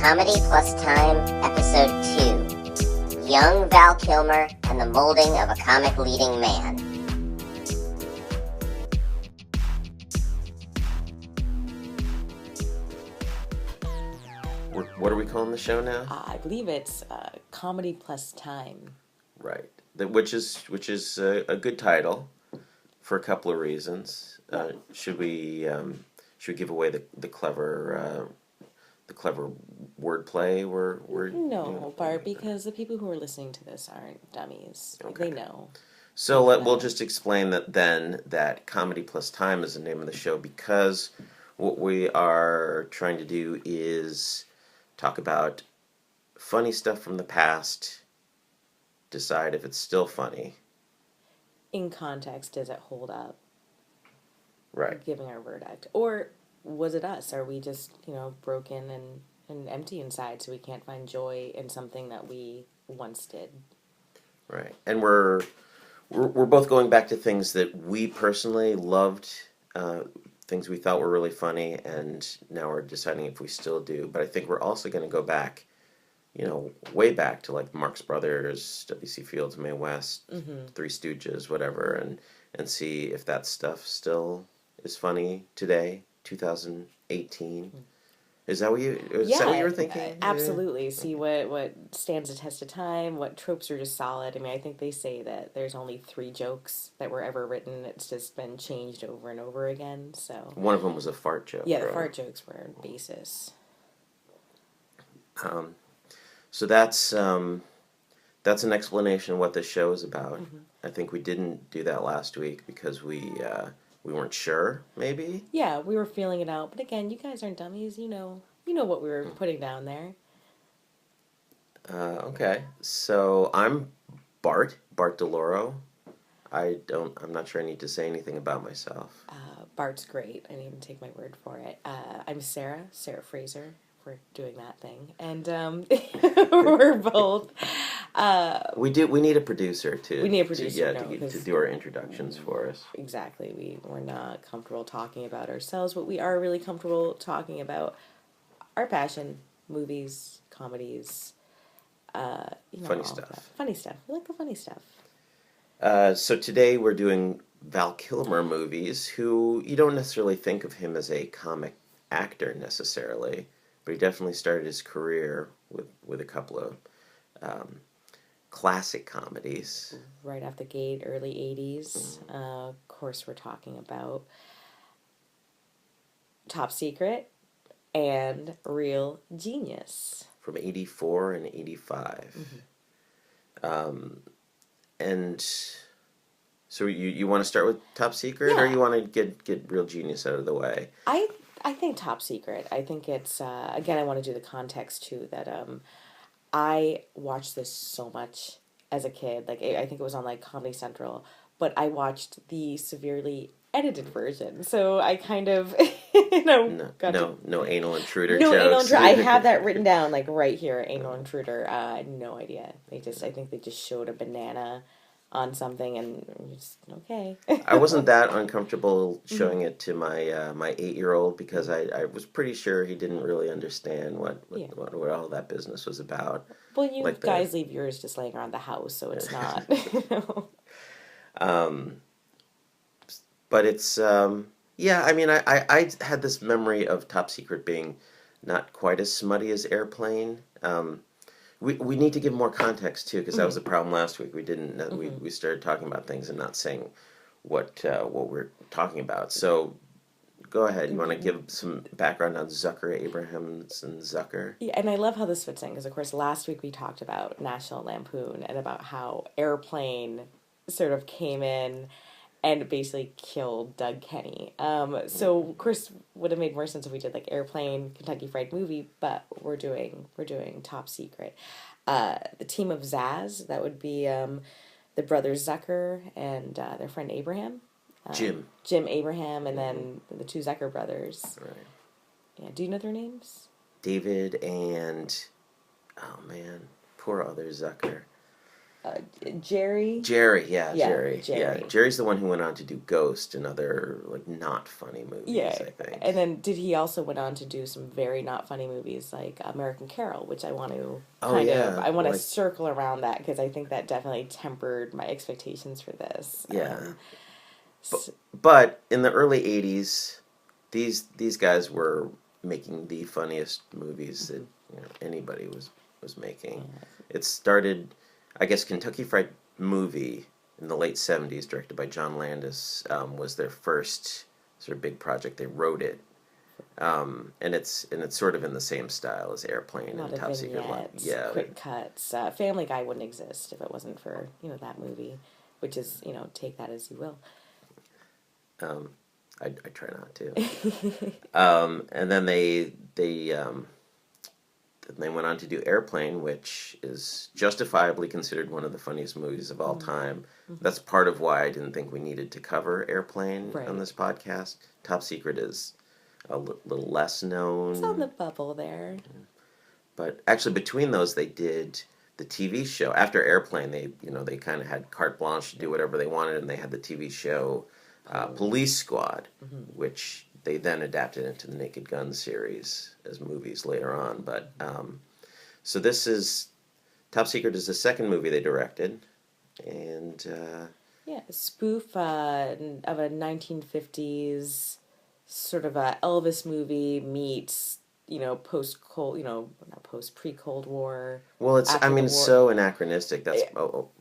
Comedy Plus Time, Episode 2. Young Val Kilmer and the Molding of a Comic Leading Man. What are we calling the show now? I believe it's Comedy Plus Time. Right. Which is a good title for a couple of reasons. Should we give away the clever wordplay? No, Bart, because the people who are listening to this aren't dummies. Okay. They know. So we'll just explain that Comedy Plus Time is the name of the show because what we are trying to do is talk about funny stuff from the past, decide if it's still funny. In context, does it hold up? Right. Giving our verdict. Or was it us? Are we just, broken and empty inside so we can't find joy in something that we once did? Right. And we're both going back to things that we personally loved, things we thought were really funny, and now we're deciding if we still do. But I think we're also going to go back, way back to like Marx Brothers, W.C. Fields, Mae West, Three Stooges, whatever, and see if that stuff still is funny today, 2018. Is that what you were thinking? Absolutely. Yeah. See what stands the test of time, what tropes are just solid. I mean, I think they say that there's only 3 jokes that were ever written. It's just been changed over and over again. So one of them was a fart joke. Yeah, the fart jokes were basis. So that's an explanation of what this show is about. I think we didn't do that last week because we weren't sure, maybe? Yeah, we were feeling it out. But again, you guys aren't dummies. You know what we were putting down there. Okay. So I'm Bart DeLoro. I'm not sure I need to say anything about myself. Bart's great. I didn't even take my word for it. I'm Sarah Fraser. We're doing that thing. And we're both... We need a producer to... We need a producer, to do our introductions for us. Exactly. We're not comfortable talking about ourselves, but we are really comfortable talking about our passion, movies, comedies, funny stuff. Funny stuff. We like the funny stuff. So today we're doing Val Kilmer movies, who you don't necessarily think of him as a comic actor necessarily, but he definitely started his career with a couple of classic comedies. Right off the gate, early 80s. Of course, we're talking about Top Secret and Real Genius. From 84 and 85. And so you want to start with Top Secret, or you want to get Real Genius out of the way? I think Top Secret. I think it's, again, I want to do the context too, that I watched this so much as a kid. Like, I think it was on like Comedy Central, but I watched the severely edited version. So I kind of, no anal intruder no jokes. Anal intruder. I have that written down like right here. Anal intruder. No idea. I think they just showed a banana on something and just okay. I wasn't that uncomfortable showing it to my my 8-year-old because I was pretty sure he didn't really understand what all that business was about. Well, you like guys leave yours just laying around the house, so it's not. But it's I mean I had this memory of Top Secret being not quite as smutty as Airplane. We need to give more context too, because that was a problem last week. We didn't. We started talking about things and not saying what we're talking about. So go ahead. You want to give some background on Zucker, Abrahams, and Zucker? Yeah, and I love how this fits in because, of course, last week we talked about National Lampoon and about how Airplane sort of came in and basically killed Doug Kenny. So of course would have made more sense if we did like Airplane, Kentucky Fried Movie, but we're doing Top Secret. The team of Zaz, that would be the brothers Zucker and their friend Abraham. Jim Abraham, and then the 2 Zucker brothers. Right. Yeah. Do you know their names? David and poor other Zucker. Jerry. Jerry, yeah, Yeah, Jerry. Jerry. Yeah, Jerry's the one who went on to do Ghost and other, like, not funny movies, Yeah, I think. and then he also went on to do some very not funny movies like American Carol, which I want to I want to like, circle around that because I think that definitely tempered my expectations for this. Yeah. S- But in the early 80s, these guys were making the funniest movies that anybody was making. It started, I guess, Kentucky Fried Movie in the late 70s, directed by John Landis, was their first sort of big project. They wrote it. And it's sort of in the same style as Airplane a lot and of Top Secret. vignettes, Yeah, quick cuts. Family Guy wouldn't exist if it wasn't for that movie, which is take that as you will. I try not to. And then they went on to do Airplane, which is justifiably considered one of the funniest movies of all time. Mm-hmm. That's part of why I didn't think we needed to cover Airplane on this podcast. Top Secret is a little less known. It's on the bubble there. But actually, between those, they did the TV show. After Airplane, they kind of had carte blanche to do whatever they wanted, and they had the TV show Police Squad, which they then adapted into the Naked Gun series as movies later on. But so this is Top Secret is the second movie they directed, and a spoof of a 1950s sort of a Elvis movie meets post Cold not post pre-Cold War. Well, it's so anachronistic. That's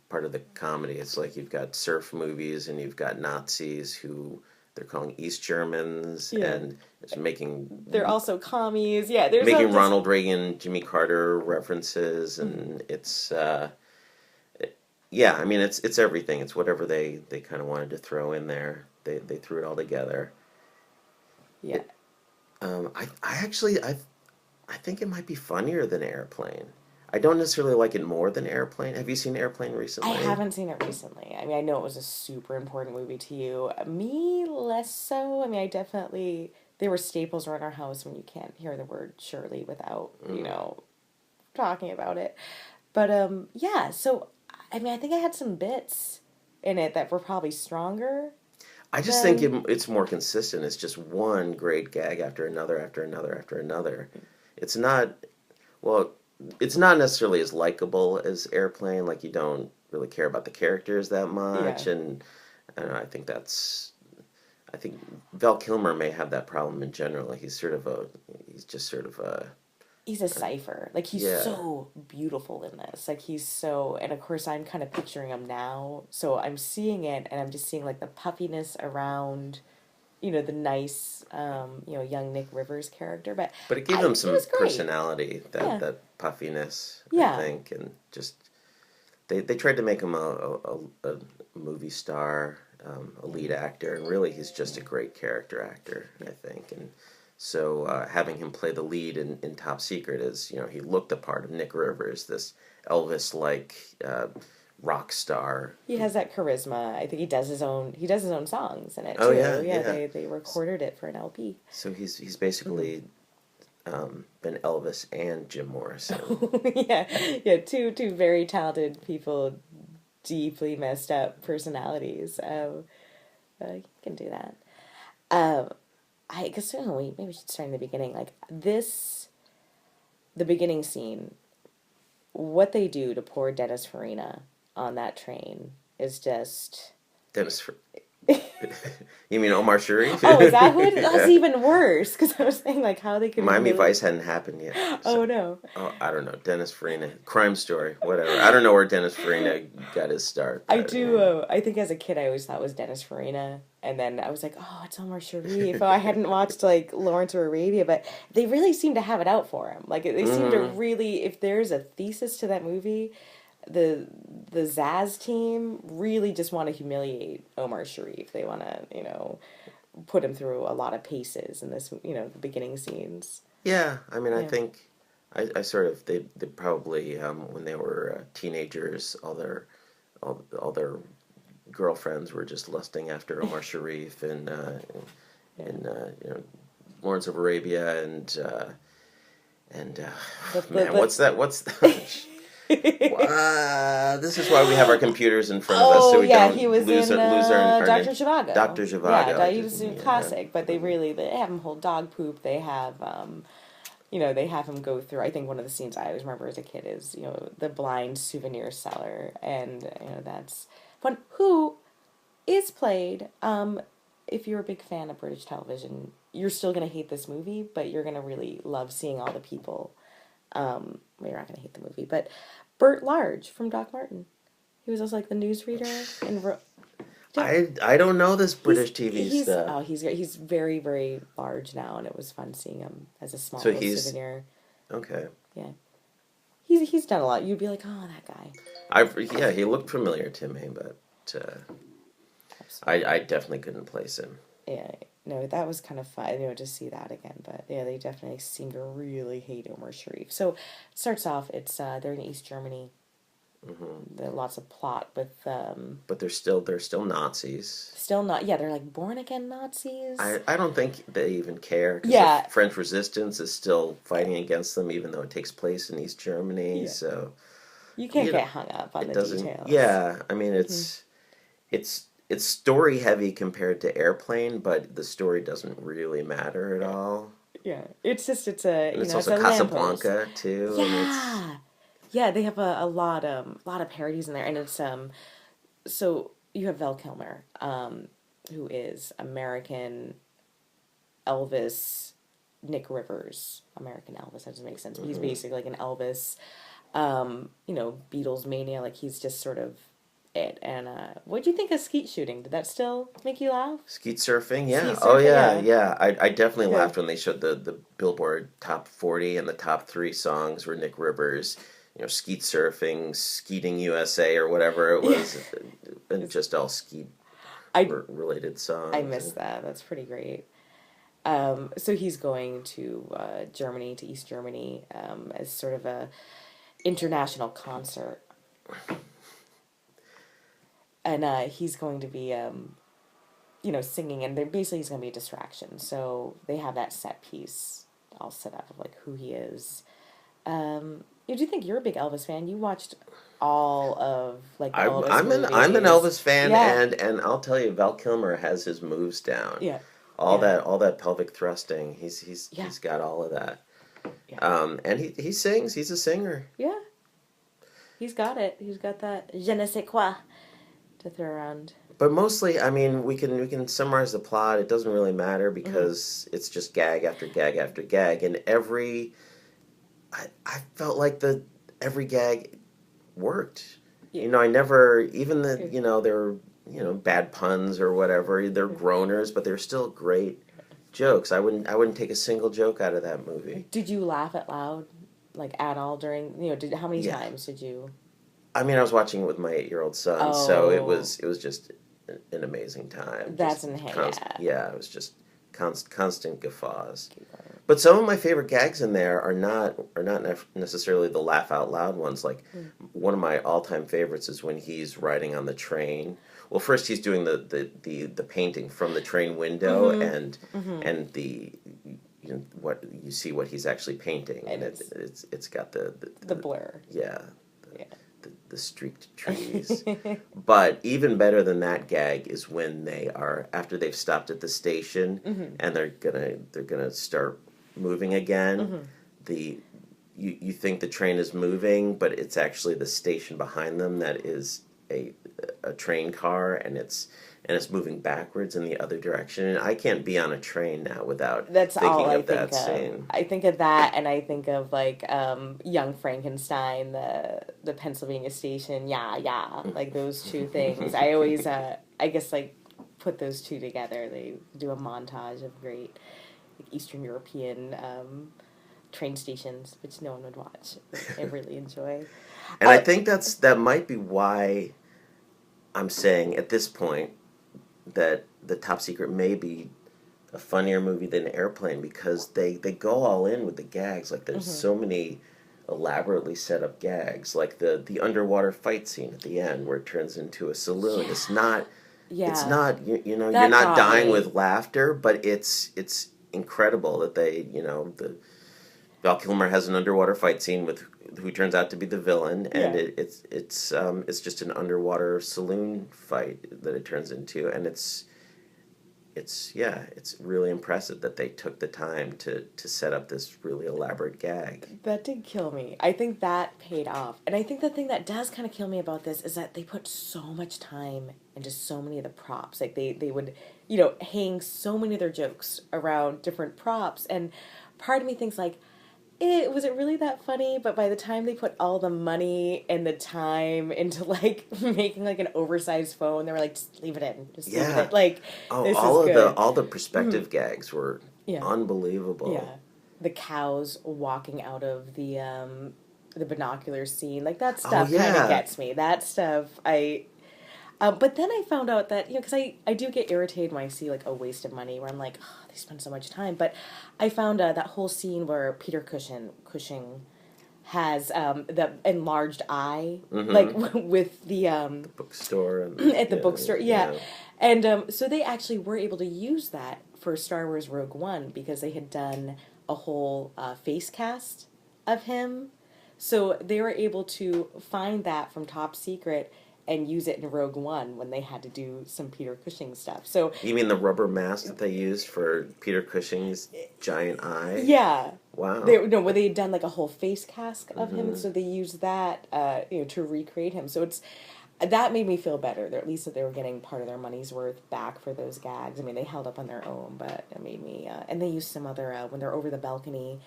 part of the comedy. It's like you've got surf movies and you've got Nazis who they're calling East Germans and it's making... They're also commies. Yeah, there's making Ronald Reagan, Jimmy Carter references, and it's... it's everything. It's whatever they kind of wanted to throw in there. They threw it all together. Yeah. I think it might be funnier than Airplane. I don't necessarily like it more than Airplane. Have you seen Airplane recently? I haven't seen it recently. I mean, I know it was a super important movie to you. Me, less so. I mean, there were staples around our house when you can't hear the word Shirley without, talking about it. But, so, I mean, I think I had some bits in it that were probably stronger. I just think it's more consistent. It's just one great gag after another, after another, after another. It's not necessarily as likable as Airplane. Like, you don't really care about the characters that much, and I don't know, I think Val Kilmer may have that problem in general. Like, he's a cipher. Like, he's so beautiful in this. Like, and of course I'm kind of picturing him now, so I'm seeing it, and I'm just seeing, like, the puffiness around, the nice, young Nick Rivers character. But it gave him some personality, that puffiness, I think, and just, they tried to make him a movie star, a lead actor, and really he's just a great character actor, I think, and so having him play the lead in Top Secret is, he looked the part of Nick Rivers, this Elvis-like rock star. He has that charisma. I think he does his own songs in it too. Oh yeah. They recorded it for an LP. So he's basically been Elvis and Jim Morrison. Two very talented people, deeply messed up personalities. You can do that. I guess maybe we should start in the beginning. Like the beginning scene, what they do to poor Dennis Farina on that train is just... You mean Omar Sharif? Oh, is that who it is? That's even worse, because I was saying, like, how they could... Miami Vice hadn't happened yet. So, oh, no. Oh, I don't know. Dennis Farina. Crime Story. Whatever. I don't know where Dennis Farina got his start. I think as a kid, I always thought it was Dennis Farina. And then I was like, oh, it's Omar Sharif. Oh, I hadn't watched, like, Lawrence of Arabia. But they really seem to have it out for him. Like, they seem to really... If there's a thesis to that movie... The Zaz team really just want to humiliate Omar Sharif. They want to, put him through a lot of paces in this, the beginning scenes. Yeah, I mean, I think I sort of they probably when they were teenagers, all their girlfriends were just lusting after Omar Sharif and Lawrence of Arabia and man, what's that? This is why we have our computers in front of us, so we don't he was lose in our Dr. Zhivago. Dr. Zhivago. Yeah, he was a classic, but they have him hold dog poop. They have, they have him go through. I think one of the scenes I always remember as a kid is, the blind souvenir seller, and that's fun. Who is played? If you're a big fan of British television, you're still gonna hate this movie, but you're gonna really love seeing all the people. Well, you're not gonna hate the movie, but Bert Large from Doc Martin. He was also like the newsreader in. I don't know this British TV stuff. Oh, he's very, very large now, and it was fun seeing him as a small souvenir. Okay. Yeah. He's done a lot. You'd be like, oh, that guy. He looked familiar to me, but I definitely couldn't place him. Yeah, no, that was kind of fun, to see that again. But yeah, they definitely seem to really hate Omar Sharif. So it starts off, it's they're in East Germany. Mm-hmm. There's lots of plot with. But they're still Nazis. Still not. Yeah, they're like born again Nazis. I don't think they even care. Yeah. The French resistance is still fighting against them, even though it takes place in East Germany. Yeah. So you can't get hung up on the details. Yeah, I mean it's story heavy compared to Airplane, but the story doesn't really matter at all. Yeah, it's also Casablanca too. Yeah. Yeah, they have a lot of parodies in there, and it's so you have Val Kilmer, who is American Elvis, Nick Rivers, American Elvis. That doesn't make sense, but he's basically like an Elvis, Beatles mania. Like he's just sort of it. And what'd you think of skeet shooting? Did that still make you laugh? Skeet surfing, yeah. Yeah. I definitely laughed when they showed the Billboard top 40, and the top 3 songs were Nick Rivers. Skeet surfing, Skeeting USA, or whatever it was, and just all skeet related songs. I missed that. That's pretty great. So he's going to Germany, to East Germany, as sort of a international concert, and he's going to be, singing, and basically he's going to be a distraction. So they have that set piece all set up of like who he is. Do you think you're a big Elvis fan? You watched all of Elvis movies. I'm an Elvis fan, and I'll tell you, Val Kilmer has his moves down. Yeah, all that pelvic thrusting. He's got all of that. Yeah. And he sings. He's a singer. Yeah, he's got it. He's got that je ne sais quoi to throw around. But mostly, I mean, we can summarize the plot. It doesn't really matter because it's just gag after gag after gag, and I felt like every gag worked. Yeah. I never, even there were, bad puns or whatever. They're groaners, but they're still great jokes. I wouldn't take a single joke out of that movie. Did you laugh out loud, at all during, how many times did you? I mean, I was watching it with my 8-year-old son, so it was just an amazing time. That's enhanced. Yeah, it was just constant guffaws. But some of my favorite gags in there are not necessarily the laugh out loud ones. Like one of my all time favorites is when he's riding on the train. Well, first he's doing the painting from the train window, and the what you see what he's actually painting, and it's got the blur. Yeah. The streaked trees. But even better than that gag is when after they've stopped at the station and they're gonna start moving again. You think the train is moving, but it's actually the station behind them that is a train car, and it's moving backwards in the other direction. And I can't be on a train now without thinking of that scene. I think of that, and I think of Young Frankenstein, the Pennsylvania station. Yeah, like those two things. I always, I guess, put those two together. They do a montage of great Eastern European train stations, which no one would watch. I really enjoy. And I think that might be why I'm saying at this point that The Top Secret may be a funnier movie than Airplane, because they go all in with the gags. Like there's so many elaborately set up gags, like the underwater fight scene at the end where it turns into a saloon. Yeah. It's not you're not dying with laughter, but it's incredible that they Val Kilmer has an underwater fight scene with who turns out to be the villain, and Yeah. it's just an underwater saloon fight that it turns into, and it's really impressive that they took the time to set up this really elaborate gag. That did kill me. I think that paid off. And I think the thing that does kind of kill me about this is that they put so much time into so many of the props. Like they would, hang so many of their jokes around different props. And part of me thinks like, was it really that funny? But by the time they put all the money and the time into like making like an oversized phone, they were like, just leave it in. Just leave it in. Like, this is good. All the perspective gags were Yeah. unbelievable. Yeah, the cows walking out of the binocular scene, like that stuff kind of gets me. That stuff, but then I found out that because I do get irritated when I see like a waste of money where I'm like, oh, they spend so much time. But I found that whole scene where Peter Cushing has the enlarged eye, like with the bookstore and at the bookstore, yeah. And so they actually were able to use that for Star Wars Rogue One because they had done a whole face cast of him. So they were able to find that from Top Secret and use it in Rogue One when they had to do some Peter Cushing stuff. So you mean the rubber mask that they used for Peter Cushing's giant eye? Yeah. Wow. Where they had done like a whole face cast of him, so they used that to recreate him. So that made me feel better. At least that they were getting part of their money's worth back for those gags. I mean, they held up on their own, but it made me. And they used some other when they're over the balcony,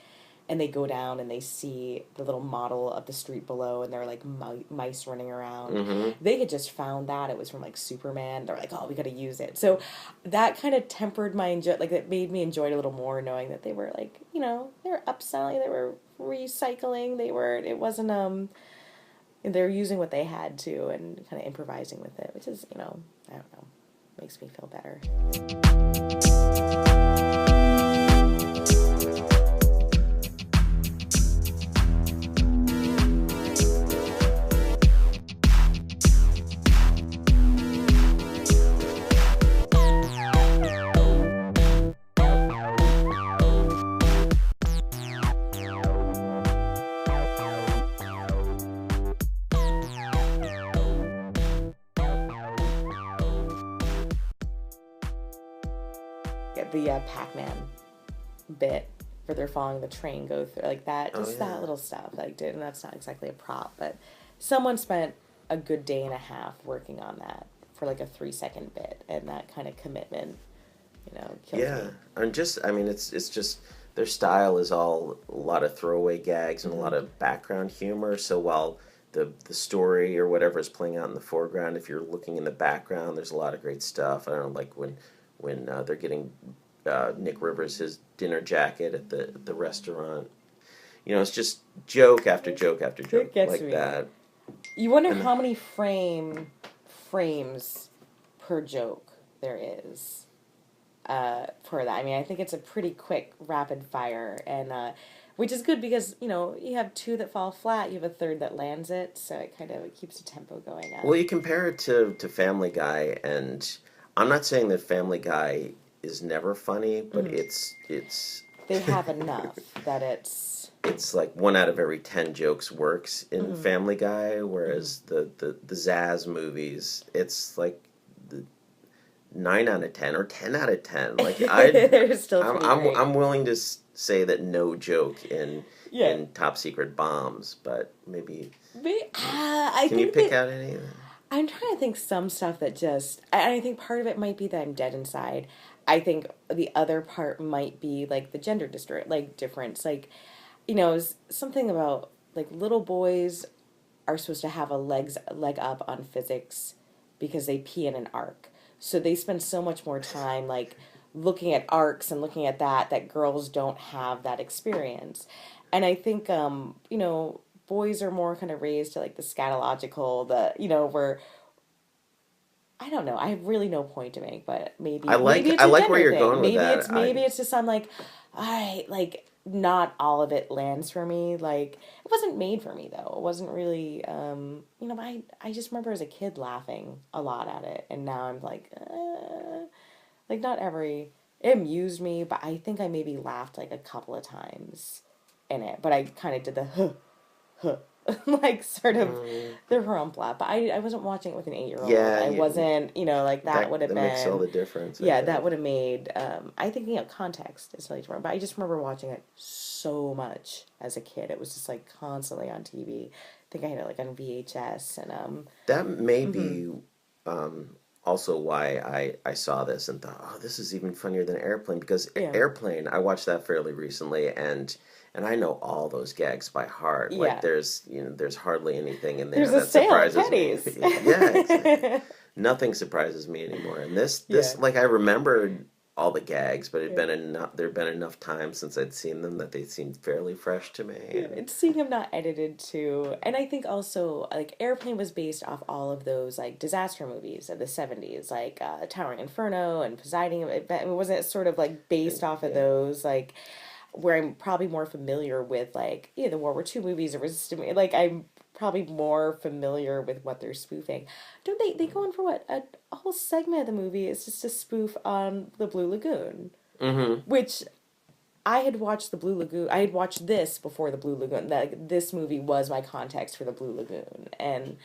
and they go down and they see the little model of the street below, and there are like mice running around. Mm-hmm. They had just found that it was from like Superman. They're like, oh, we got to use it. So that kind of tempered my like it made me enjoy it a little more, knowing that they were like they were upselling, they were recycling, it wasn't they're using what they had to and kind of improvising with it, which is I don't know, makes me feel better. The Pac-Man bit where they're following the train go through, like that, that little stuff and that's not exactly a prop, but someone spent a good day and a half working on that for like a 3-second bit, and that kind of commitment, kills me. And it's just their style is all a lot of throwaway gags and a lot of background humor, so while the story or whatever is playing out in the foreground, if you're looking in the background, there's a lot of great stuff. I don't know, like when they're getting Nick Rivers his dinner jacket at the restaurant. It's just joke after joke after joke like me. That. You wonder how many frames per joke there is for that. I mean, I think it's a pretty quick, rapid fire, and which is good because, you have 2 that fall flat, you have a 3rd that lands it, so it kind of keeps the tempo going up. Well, you compare it to Family Guy, and I'm not saying that Family Guy is never funny, but it's they have enough that it's like 1 out of every 10 jokes works in Family Guy, whereas the Zaz movies, it's like the 9 out of 10 or 10 out of 10. Like I'm willing to say that no joke in Top Secret bombs, but maybe can you pick out any of them? I'm trying to think some stuff that just, and I think part of it might be that I'm dead inside. I think the other part might be like the gender difference, like, something about like little boys are supposed to have a leg up on physics because they pee in an arc. So they spend so much more time like looking at arcs and looking at that girls don't have that experience. And I think boys are more kind of raised to like the scatological, where I don't know. I have really no point to make, but maybe maybe it's a where you're going with that. Maybe it's just I'm like, all right, like not all of it lands for me. Like it wasn't made for me though. It wasn't really, but I just remember as a kid laughing a lot at it, and now I'm like not every. It amused me, but I think I maybe laughed like a couple of times in it, but I kind of did the huh, like sort of the harumpla. But I wasn't watching it with an 8-year-old. Yeah, I wasn't, like that would have been. That makes all the difference. Yeah, that would have made. I think context is really important. But I just remember watching it so much as a kid. It was just like constantly on TV. I think I had it like on VHS and. That may be also why I saw this and thought, oh, this is even funnier than Airplane, because Airplane, I watched that fairly recently, and I know all those gags by heart. Yeah. Like there's hardly anything in there There's that surprises a sale me. at Penny's. Yeah, exactly. Nothing surprises me anymore. And this like I remembered all the gags, but there'd been enough time since I'd seen them that they seemed fairly fresh to me. And seeing them not edited too, and I think also like Airplane was based off all of those like disaster movies of the 70s, like Towering Inferno and Poseidon. It wasn't sort of like based off of those, like where I'm probably more familiar with like the World War II movies or Resistance. Like I'm probably more familiar with what they're spoofing. Don't they go on for what a whole segment of the movie is just a spoof on the Blue Lagoon, which I had watched the Blue Lagoon. I had watched this before the Blue Lagoon. That this movie was my context for the Blue Lagoon, and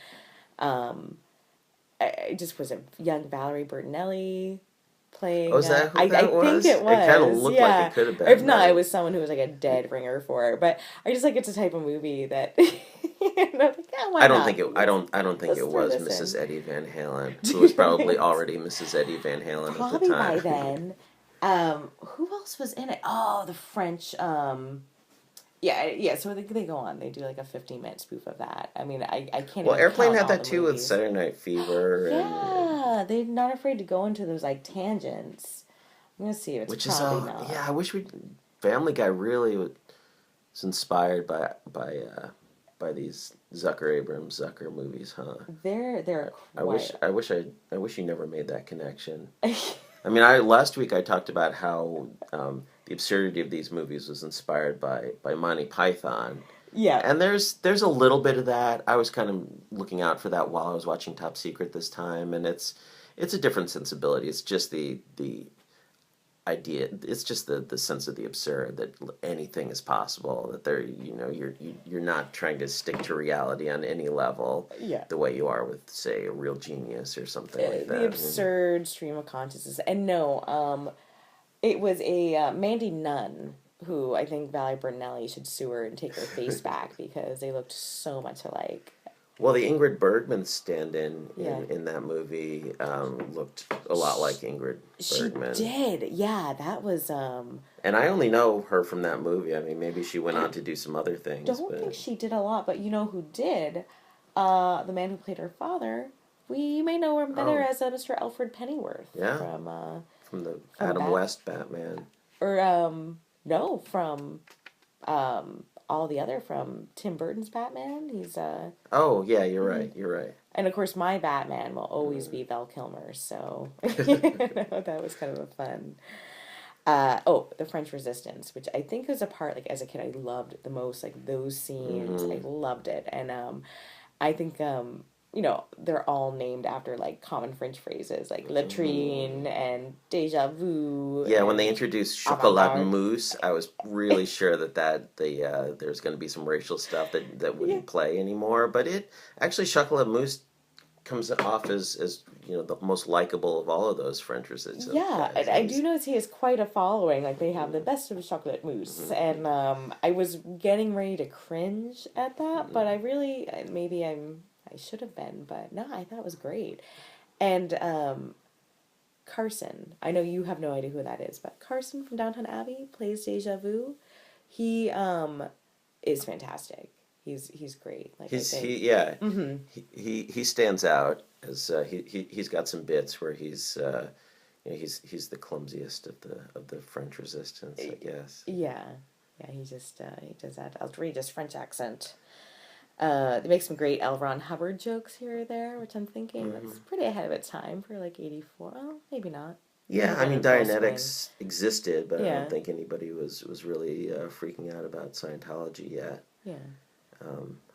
I just was a young Valerie Bertinelli playing. Oh, is that who that was? I think it was. It kind of looked like it could have been. If not, it was someone who was like a dead ringer for it. But I just like it's a type of movie that. I don't think it was Mrs. Eddie Van Halen, who was probably already Mrs. Eddie Van Halen at the time. By then. Who else was in it? Oh, the French. Yeah. So they go on. They do like a 15-minute spoof of that. I mean, I can't. Well, even Airplane count had all that the too movies. with Saturday Night Fever. Yeah, they're not afraid to go into those like tangents. I'm gonna see if it's probably not. Yeah, I wish Family Guy really was inspired by these Zucker movies, huh? They're. I wish you never made that connection. I mean, last week I talked about how the absurdity of these movies was inspired by Monty Python. Yeah. And there's a little bit of that. I was kind of looking out for that while I was watching Top Secret this time, and it's a different sensibility. It's just the idea. It's just the sense of the absurd, that anything is possible. That you're not trying to stick to reality on any level. Yeah. The way you are with, say, a real genius or something like that. The absurd stream of consciousness. And no, it was a Mandy Nunn who I think Valerie Bertinelli should sue her and take her face back because they looked so much alike. Well, the Ingrid Bergman stand-in in that movie looked a lot like Ingrid Bergman. She did, yeah. That was. And I only know her from that movie. I mean, maybe she went on to do some other things. I don't think she did a lot, but you know who did? The man who played her father. We may know him better as Mr. Alfred Pennyworth. Yeah. From the Adam West Batman. Or no, from all the other from Tim Burton's Batman. He's Oh yeah, you're right. You're right. And of course, my Batman will always be Val Kilmer. So that was kind of a fun. The French Resistance, which I think was a part like as a kid I loved the most. Like those scenes, I loved it, and I think they're all named after like common French phrases like latrine and déjà vu. Yeah, when they introduced chocolat mousse, I was really sure that there's going to be some racial stuff that wouldn't play anymore. But chocolat mousse comes off as the most likable of all of those French resistance. Yeah, and I do notice he has quite a following. Like they have the best of chocolate mousse, and I was getting ready to cringe at that, but I really I should have been, but no, I thought it was great. And Carson, I know you have no idea who that is, but Carson from Downton Abbey plays Déjà Vu. He is fantastic. He's great. Like he stands out as he's got some bits where he's he's the clumsiest of the French Resistance, I guess. Yeah, he just he does that outrageous French accent. They make some great L. Ron Hubbard jokes here or there, which I'm thinking that's pretty ahead of its time for like 84. Well, maybe not. Yeah, I mean Dianetics existed, but I don't think anybody was really freaking out about Scientology yet. Yeah.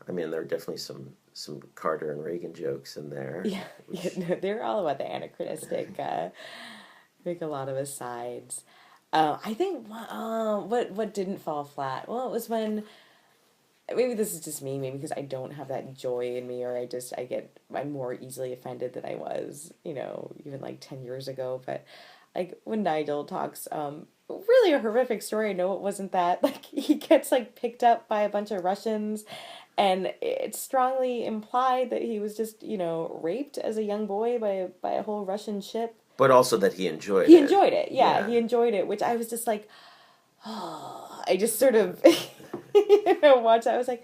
I mean, there are definitely some Carter and Reagan jokes in there. Yeah, no, they're all about the anachronistic. Make a lot of asides. I think what didn't fall flat. Well, it was when maybe this is just me, maybe because I don't have that joy in me, or I'm more easily offended than I was, even like 10 years ago. But like when Nigel talks, really a horrific story. I know it wasn't that. Like he gets like picked up by a bunch of Russians, and it's strongly implied that he was just raped as a young boy by a whole Russian ship. But also that he enjoyed He it. enjoyed it. Yeah, Yeah. he enjoyed it, which I was just like, oh, I just sort of, watch. I was like,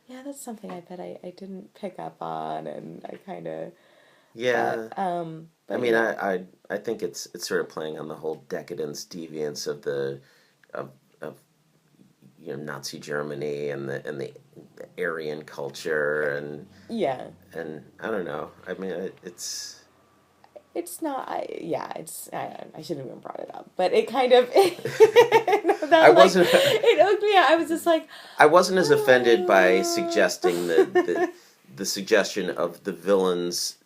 yeah, that's something I bet I didn't pick up on, and I kind of. Yeah. But I mean, yeah. I think it's sort of playing on the whole decadence, deviance of of Nazi Germany and the Aryan culture Yeah. and I don't know. I mean, It's not. I shouldn't have even brought it up, but it kind of. That, I like, wasn't. it hooked me out. I was just like. I wasn't as offended by suggesting the suggestion of the villain's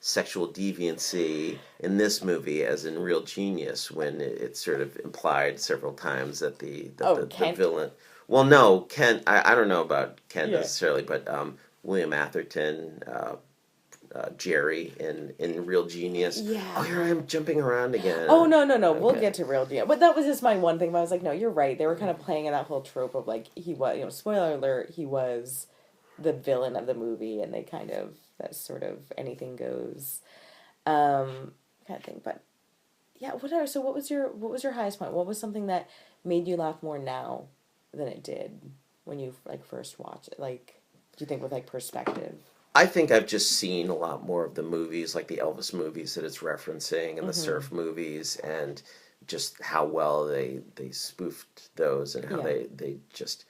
sexual deviancy in this movie as in Real Genius, when it's sort of implied several times that the Kent. villain. Well, no, Kent. I don't know about Kent Yeah. necessarily, but William Atherton. Jerry in Real Genius. Yeah. Oh, here I am jumping around again. Oh no. Okay. We'll get to Real Genius, but that was just my one thing. But I was like, no, you're right. They were kind of playing in that whole trope of like he was, spoiler alert, he was the villain of the movie, and they kind of that sort of anything goes, kind of thing. But yeah, whatever. So what was your highest point? What was something that made you laugh more now than it did when you like first watched it? Like, do you think with like perspective? I think I've just seen a lot more of the movies, like the Elvis movies that it's referencing, and the surf movies, and just how well they spoofed those, and how they just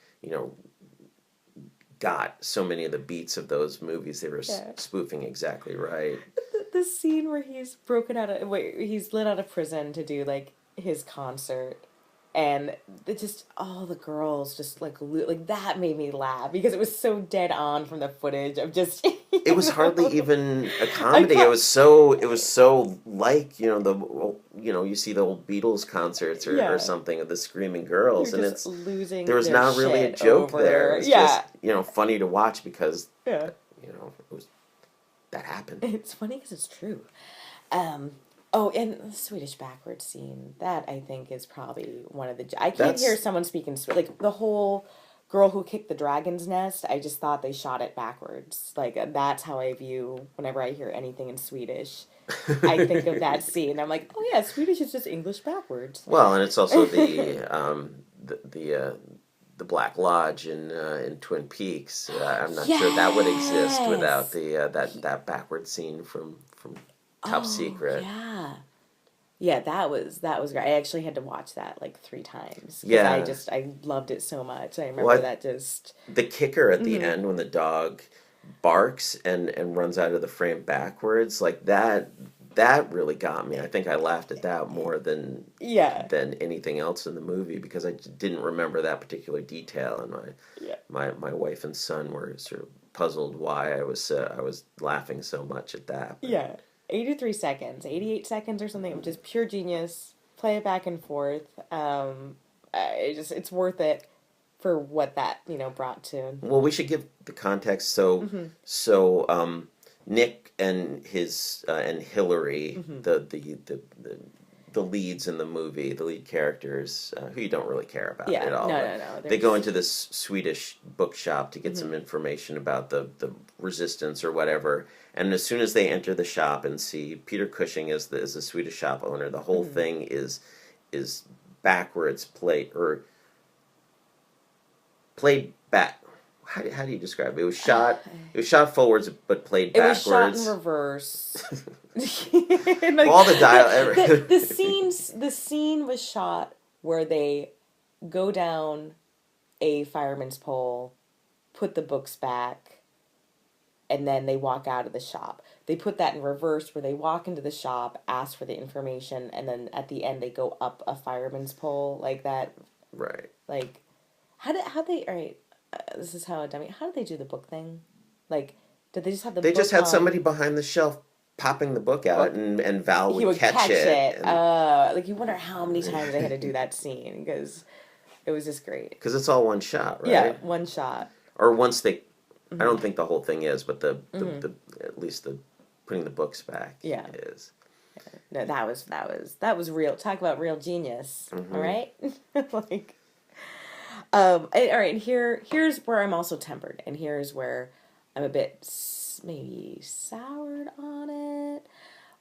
got so many of the beats of those movies. They were spoofing exactly right. The scene where he's he's let out of prison to do like his concert, and all the girls just like that made me laugh because it was so dead on from the footage of just. It was hardly even a comedy. It was so like you see the old Beatles concerts or something of the screaming girls, and it's losing. There was not really a joke there. It's just funny to watch because it was that happened. It's funny because it's true. Oh, and the Swedish backwards scene, that I think is probably one of the. I can't hear someone speaking like the whole girl who kicked the dragon's nest. I just thought they shot it backwards. Like that's how I view whenever I hear anything in Swedish. I think of that scene. I'm like, oh yeah, Swedish is just English backwards. Well, and it's also the Black Lodge in Twin Peaks. I'm not sure that would exist without that backward scene from Top Secret. Yeah, that was great. I actually had to watch that like 3 times. Yeah, I loved it so much. I remember that just the kicker at the end when the dog barks and runs out of the frame backwards, like that really got me. I think I laughed at that more than anything else in the movie because I didn't remember that particular detail, and my wife and son were sort of puzzled why I was laughing so much at that. But, 83 seconds, 88 seconds or something, which is pure genius. Play it back and forth. It's worth it for what that, brought to. Well, we should give the context. So Nick and his and Hillary, the leads in the movie, the lead characters, who you don't really care about at all. No. They go into this Swedish bookshop to get some information about the resistance or whatever. And as soon as they enter the shop and see Peter Cushing as the Swedish shop owner, the whole thing is backwards played back. How do you describe it? It was shot forwards but played backwards. It was shot in reverse. All the dial. The scene was shot where they go down a fireman's pole, put the books back, and then they walk out of the shop. They put that in reverse where they walk into the shop, ask for the information, and then at the end they go up a fireman's pole like that. Right. Like, how they? All right, this is how dummy. How did they do the book thing? Like, did they just have the? They book just had on? somebody behind the shelf popping the book out, and Val would, he would catch it. And, like, you wonder how many times they had to do that scene, because it was just great. because it's all one shot, right? Yeah, one shot. Or once they, Mm-hmm. I don't think the whole thing is, but the Mm-hmm. at least the putting the books back is. No, that was real. Talk about real genius. Mm-hmm. All right, like, all right. And here's where I'm also tempered, and here's where I'm a bit maybe soured on it.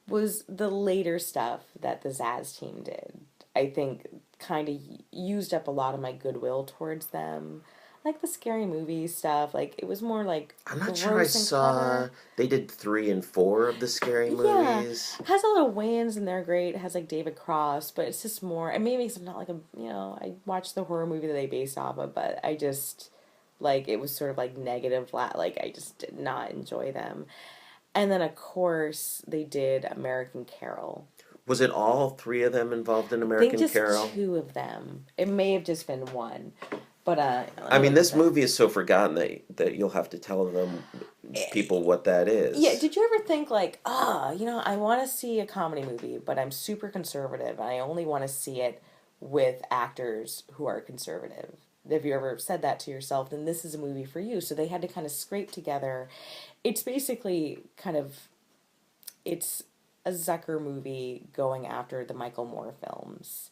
Was the later stuff that the Zaz team did? I think kind of used up a lot of my goodwill towards them. Like the Scary Movie stuff, like it was more like I'm not sure I saw. clever. They did 3 and 4 of the Scary movies. Yeah, has a lot of Wayans and they're great. It has like David Cross, but it's just more. And maybe it's not like I watched the horror movie that they based off of, but I just like it was sort of like negative. Like I just did not enjoy them. And then of course they did American Carol. Was it all 3 of them involved in I American think just Carol? 2 of them. It may have just been 1. But I mean, this movie is so forgotten that you'll have to tell them people what that is. Yeah, did you ever think like, I want to see a comedy movie, but I'm super conservative and I only want to see it with actors who are conservative? Have you ever said that to yourself? Then this is a movie for you. So they had to kind of scrape together. It's basically it's a Zucker movie going after the Michael Moore films.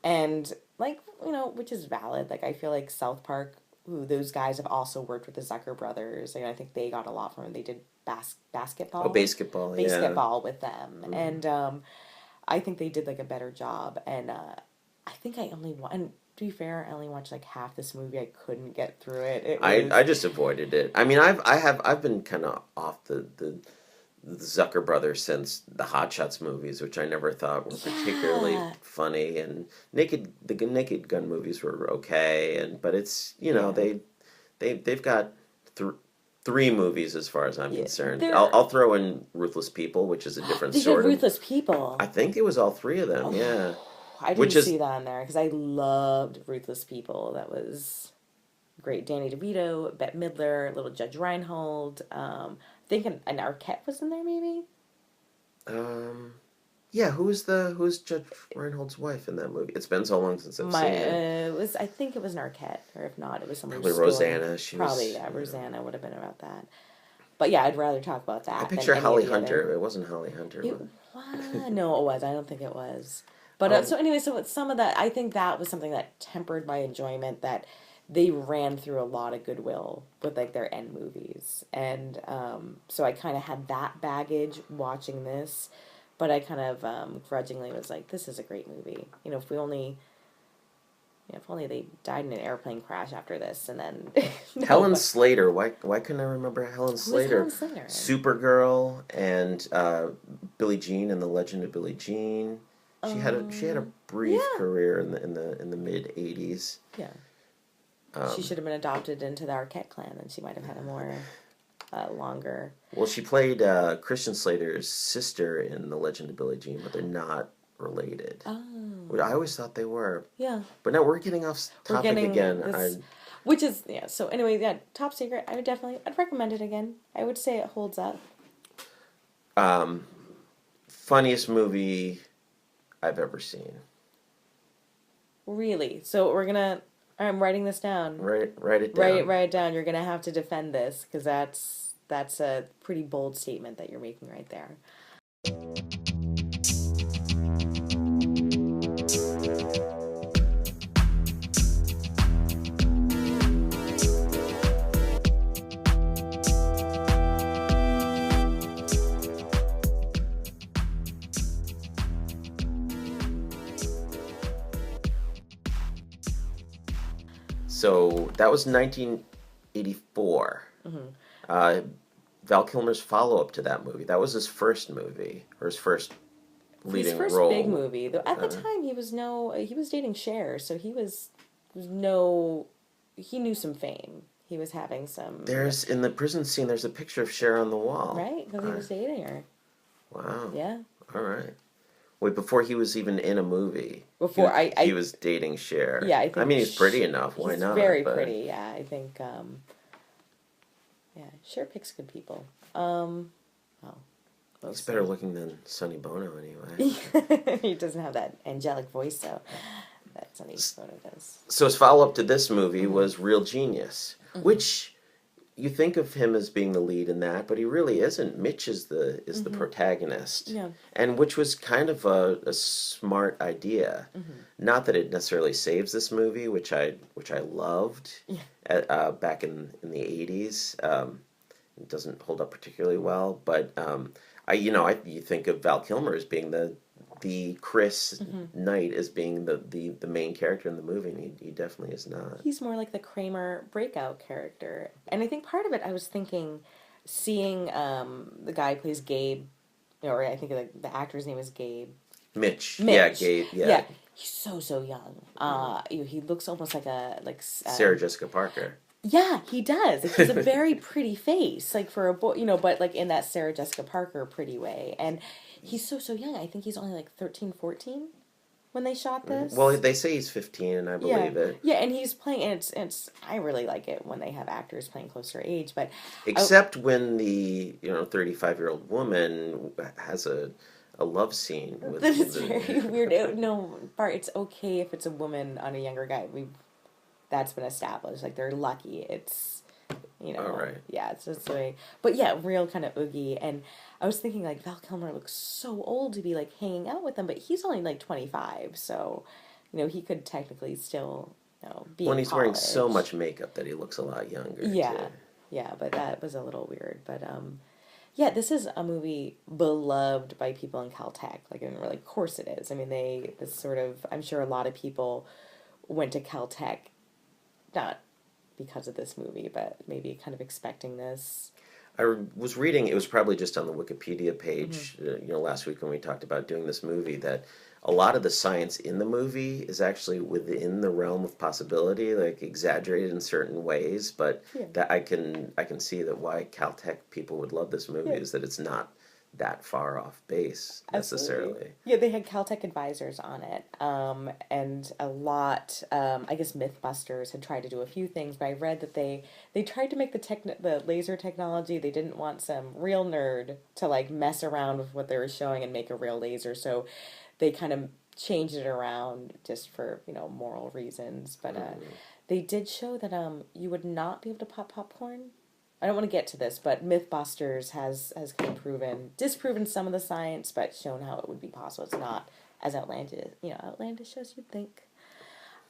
And, like, which is valid. Like, I feel like South Park, those guys have also worked with the Zucker brothers. And I think they got a lot from it. They did basketball. Oh, basketball, yeah. Basketball with them. Mm-hmm. And I think they did, like, a better job. And I think I only and to be fair, I only watched, like, half this movie. I couldn't get through it. I just avoided it. I mean, I've been kind of off the Zucker brothers since the Hot Shots movies, which I never thought were particularly funny, and the Naked Gun movies were okay, but it's they've got 3 movies as far as I'm concerned. I'll throw in Ruthless People, which is a different sort of Ruthless People. I think it was all 3 of them. Yeah, I didn't see that in there because I loved Ruthless People. That was great. Danny DeVito, Bette Midler, little Judge Reinhold. I think an Arquette was in there, maybe. Yeah. Who's Judge Reinhold's wife in that movie? It's been so long since I've seen it. I think it was an Arquette, or if not, it was somebody. Probably Rosanna. Rosanna would have been about that. But yeah, I'd rather talk about that. I picture Holly Hunter. It wasn't Holly Hunter. No, it was. I don't think it was. But so anyway, so with some of that, I think that was something that tempered my enjoyment. That they ran through a lot of goodwill with like their end movies, and so I kind of had that baggage watching this, but I kind of grudgingly was like, this is a great movie. If only they died in an airplane crash after this, and then Helen Slater. Why couldn't I remember Helen Slater? Who's Helen Slater? Supergirl and Billie Jean and the Legend of Billie Jean. She had a brief career in the mid '80s. Yeah. She should have been adopted into the Arquette clan, and she might have had a more longer. Well, she played Christian Slater's sister in The Legend of Billie Jean, but they're not related. Oh. I always thought they were. Yeah. But no, we're getting off topic again. Which is, so anyway, Top Secret, I'd recommend it again. I would say it holds up. Funniest movie I've ever seen. Really? So I'm writing this down. Write it down. Write it down. You're going to have to defend this, because that's a pretty bold statement that you're making right there. So that was 1984. Mm-hmm. Val Kilmer's follow-up to that movie. That was his first movie, or his first leading role. His first big movie. Though at the time he was dating Cher, so he knew some fame. He was having some. There's in the prison scene. There's a picture of Cher on the wall. Right, because he was dating her. Wow. Yeah. All right. Wait, before he was even in a movie. Before he was dating Cher. Yeah, I mean he's pretty enough. Why not? He's very pretty. Yeah, I think. Yeah, Cher picks good people. Well, He's better looking than Sonny Bono, anyway. He doesn't have that angelic voice, though, that Sonny Bono does. So his follow-up to this movie was Real Genius, which you think of him as being the lead in that, but he really isn't. Mitch is the protagonist, and which was kind of a smart idea. Not that it necessarily saves this movie, which I loved back in the 80s. It doesn't hold up particularly well, but you think of Val Kilmer as being the Chris Knight as being the main character in the movie, and he definitely is not. He's more like the Kramer breakout character. And I think part of it, I was thinking, seeing the guy who plays Gabe, or I think the actor's name is Gabe. Mitch. Yeah, Gabe, yeah. He's so young. He looks almost like Sarah Jessica Parker. Yeah, he does. Like, he's a very pretty face, like for a boy, but like in that Sarah Jessica Parker pretty way. And he's so young. I think he's only like 13, 14 when they shot this. Well, they say he's 15, and I believe it. Yeah, and he's playing, and it's I really like it when they have actors playing close to their age, but except when the 35-year-old woman has a love scene with. That is very weird. No, Bart, it's okay if it's a woman on a younger guy. That's been established. Like, they're lucky. It's, All right. Yeah, it's just the way. But yeah, real kind of oogie. And I was thinking, like, Val Kilmer looks so old to be, like, hanging out with them, but he's only, like, 25. So, he could technically still, be When in he's college. wearing so much makeup that he looks a lot younger. Yeah. Too. Yeah, but that was a little weird. But, yeah, this is a movie beloved by people in Caltech. Like, and really, of course it is. I mean, I'm sure a lot of people went to Caltech, not because of this movie, but maybe kind of expecting this. I was reading, it was probably just on the Wikipedia page, last week when we talked about doing this movie, that a lot of the science in the movie is actually within the realm of possibility, like exaggerated in certain ways, but that I can see that why Caltech people would love this movie is that it's not that far off base necessarily. Absolutely. Yeah, they had Caltech advisors on it, and a lot. I guess MythBusters had tried to do a few things, but I read that they tried to make the laser technology. They didn't want some real nerd to like mess around with what they were showing and make a real laser, so they kind of changed it around just for moral reasons. But they did show that you would not be able to pop popcorn. I don't want to get to this, but MythBusters has kind of disproven some of the science, but shown how it would be possible. It's not as outlandish as you'd think.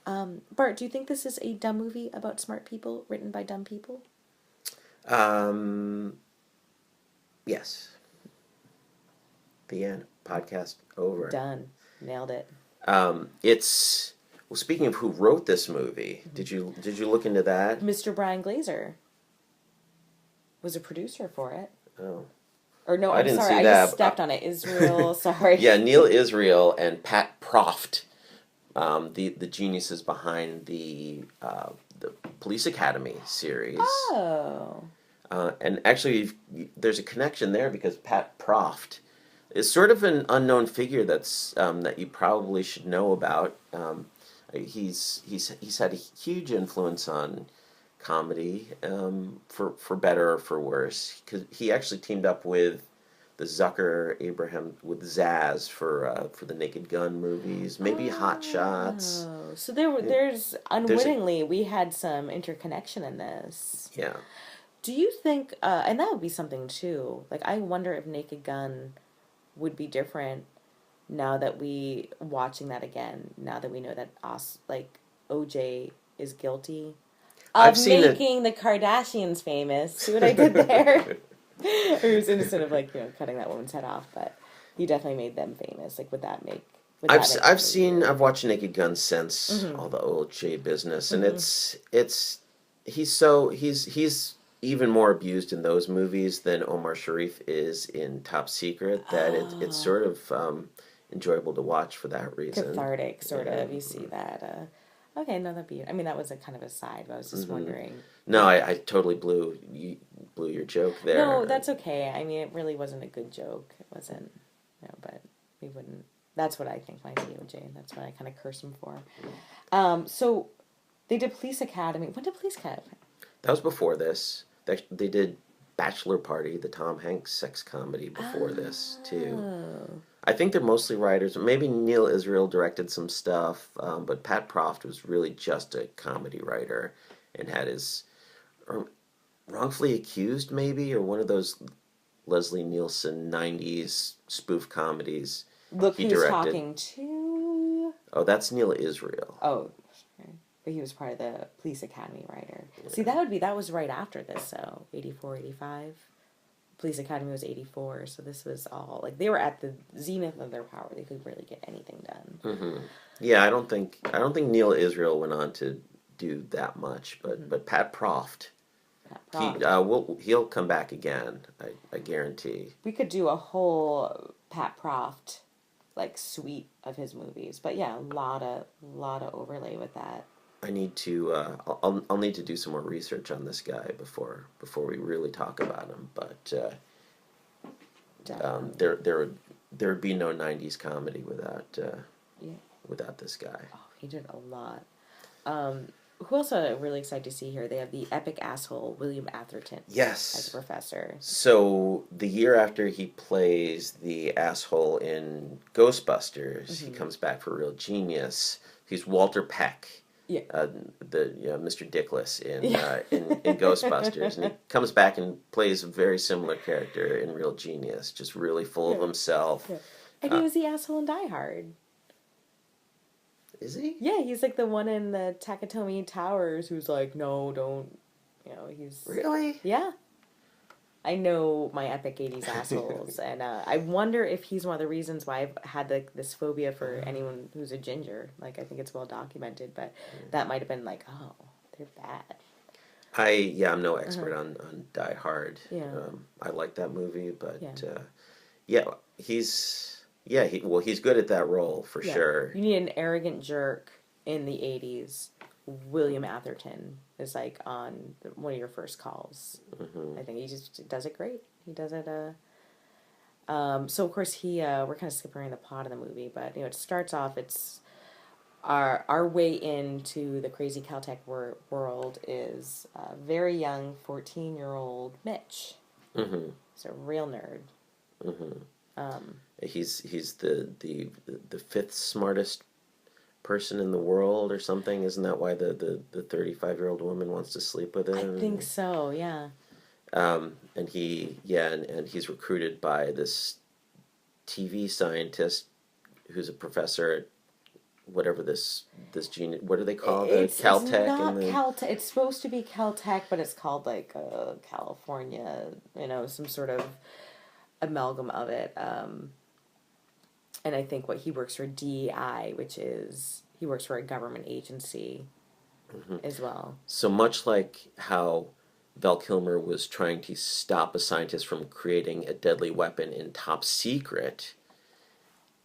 Bart, do you think this is a dumb movie about smart people written by dumb people? Yes. The end. Podcast over. Done. Nailed it. Speaking of who wrote this movie, did you look into that? Mr. Brian Glazer was a producer for it. Oh. Or no, I I'm didn't sorry, see I that. just stepped on it. Israel, sorry. Yeah, Neil Israel and Pat Proft, the geniuses behind the Police Academy series. Oh. And actually, there's a connection there because Pat Proft is sort of an unknown figure that you probably should know about. He's had a huge influence on comedy, for better or for worse. Because he actually teamed up with the Zucker Abraham with Zaz for the Naked Gun movies, maybe Hot Shots. Oh, so there's unwittingly we had some interconnection in this. Yeah. Do you think, and that would be something too, like I wonder if Naked Gun would be different now that watching that again, now that we know that OJ is guilty of making the Kardashians famous. See what I did there? Or he was innocent of cutting that woman's head off, but he definitely made them famous. Like, would that make? I've watched Naked Gun since all the OJ business, and he's even more abused in those movies than Omar Sharif is in Top Secret. That it's sort of enjoyable to watch for that reason. Cathartic, sort of. You see that. Okay, no, that'd be. I mean, that was a kind of aside, but I was just wondering. No, I totally blew your joke there. No, that's okay. I mean, it really wasn't a good joke. It wasn't. No, but we wouldn't. That's what I think might be OJ. That's what I kind of curse him for. So they did Police Academy. When did Police Academy? That was before this. They did Bachelor Party, the Tom Hanks sex comedy before this too. Oh. I think they're mostly writers. Maybe Neil Israel directed some stuff, but Pat Proft was really just a comedy writer and had his Wrongfully Accused, maybe, or one of those Leslie Nielsen '90s spoof comedies. Look he who's directed. talking to. Oh, that's Neil Israel. Oh, sure. But he was part of the Police Academy writer. Yeah. See, that was right after this, so 84, 85. Police Academy was 84, so this was all, like, they were at the zenith of their power. They could really get anything done. Mm-hmm. Yeah, I don't think Neil Israel went on to do that much, but Pat Proft, he'll come back again. I guarantee. We could do a whole Pat Proft, like, suite of his movies, but yeah, a lot of overlay with that. I need to. I'll need to do some more research on this guy before we really talk about him. But there would be no '90s comedy without this guy. Oh, he did a lot. Who else I'm really excited to see here? They have the epic asshole William Atherton. Yes, as a professor. So the year after he plays the asshole in Ghostbusters, he comes back for Real Genius. He's Walter Peck. Yeah. Mr. Dickless in Ghostbusters, and he comes back and plays a very similar character in Real Genius, just really full of himself. Yeah. And he was the asshole in Die Hard. Is he? Yeah, he's like the one in the Takatomi Towers who's like, no, don't, he's... Really? Yeah. I know my epic 80s assholes, and I wonder if he's one of the reasons why I've had this phobia for anyone who's a ginger. Like, I think it's well documented, but that might have been like, oh, they're bad. I'm no expert on Die Hard. Yeah. I like that movie, but he's good at that role for sure. You need an arrogant jerk in the 80s. William Atherton is like on one of your first calls. I think he just does it great. He does it. So of course we're kind of skipping around the plot of the movie, but it starts off. It's our way into the crazy Caltech world is a very young 14-year-old Mitch. He's a real nerd. He's the fifth smartest person in the world or something. Isn't that why the 35-year-old woman wants to sleep with him? I think so, yeah. And he's recruited by this TV scientist who's a professor at whatever this genius, what do they call it? Caltech? It's not Caltech. It's supposed to be Caltech, but it's called like California, some sort of amalgam of it. And I think he works for DEI, which is, he works for a government agency as well. So much like how Val Kilmer was trying to stop a scientist from creating a deadly weapon in Top Secret.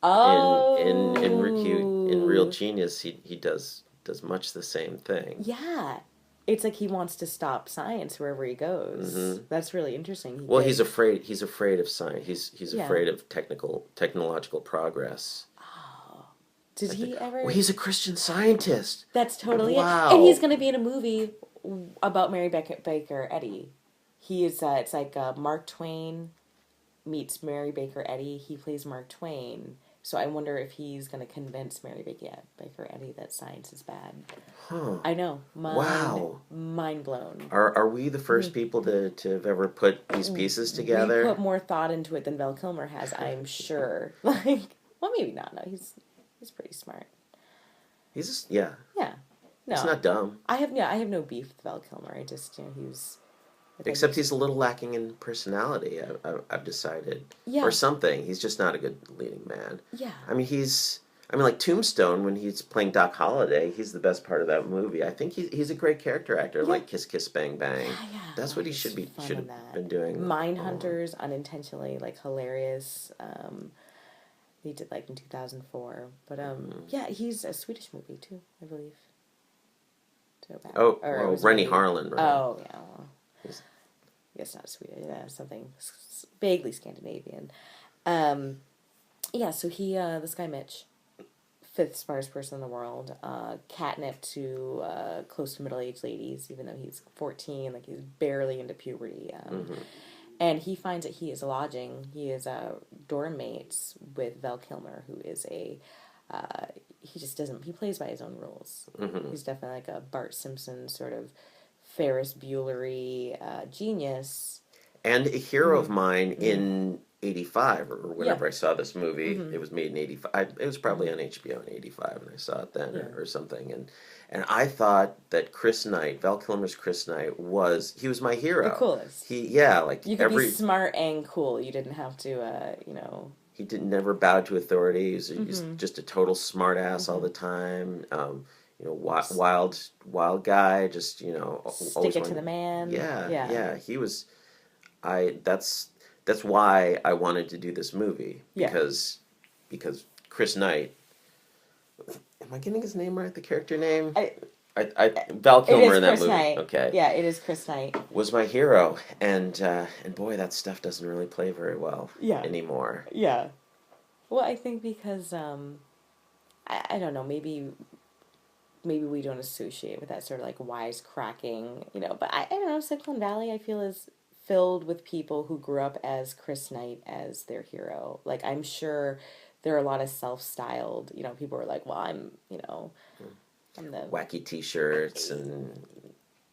Oh. In Real Genius, he does much the same thing. Yeah. It's like he wants to stop science wherever he goes. That's really interesting. He's afraid of science. He's afraid of technological progress. Oh. Did he ever? Well, he's a Christian Scientist. That's totally it. And he's going to be in a movie about Mary Baker Eddy. He is, it's like Mark Twain meets Mary Baker Eddy. He plays Mark Twain. So I wonder if he's going to convince Mary Baker Eddy that science is bad. Huh. I know. Mind blown. Are we the first people to have ever put these pieces together? We put more thought into it than Val Kilmer has, I'm sure. Maybe not. No, he's pretty smart. Yeah. No. He's not dumb. I have no beef with Val Kilmer. I just, he's... Except he's a little lacking in personality, I've decided. Yeah. Or something. He's just not a good leading man. Yeah. Like Tombstone, when he's playing Doc Holliday, he's the best part of that movie. I think he's a great character actor, like Kiss Kiss Bang Bang. Yeah. That's what he should have been doing. Mindhunters, unintentionally, hilarious. He did in 2004. But he's a Swedish movie too, I believe. So bad. Rennie Harlan, right? Oh, yeah. I guess not Swedish. Yeah, something vaguely Scandinavian. So he, this guy Mitch, fifth smartest person in the world. Catnip to close to middle-aged ladies, even though he's 14, like he's barely into puberty. And he finds that he is lodging. He is dorm mates with Val Kilmer, who is he just doesn't. He plays by his own rules. He's definitely like a Bart Simpson sort of Ferris Buellery genius. And a hero of mine in 85 or whenever I saw this movie. It was made in 85. It was probably on HBO in 85 and I saw it then or something. And I thought that Chris Knight, Val Kilmer's Chris Knight, he was my hero. The coolest. Like you could be smart and cool. You didn't have to, He never bowed to authority. He's just a total smart ass all the time. Wild guy. Just stick it to the man. Yeah. He was. That's why I wanted to do this movie because Chris Knight. Am I getting his name right? The character name? Val Kilmer in that movie. Knight. Okay. Yeah, it is Chris Knight. Was my hero, and boy, that stuff doesn't really play very well anymore. Yeah. Well, I think because I don't know, maybe we don't associate with that sort of like wisecracking, but I don't know, Silicon Valley I feel is filled with people who grew up as Chris Knight as their hero. Like, I'm sure there are a lot of self-styled, people are like, well, I'm the... Wacky t-shirts and...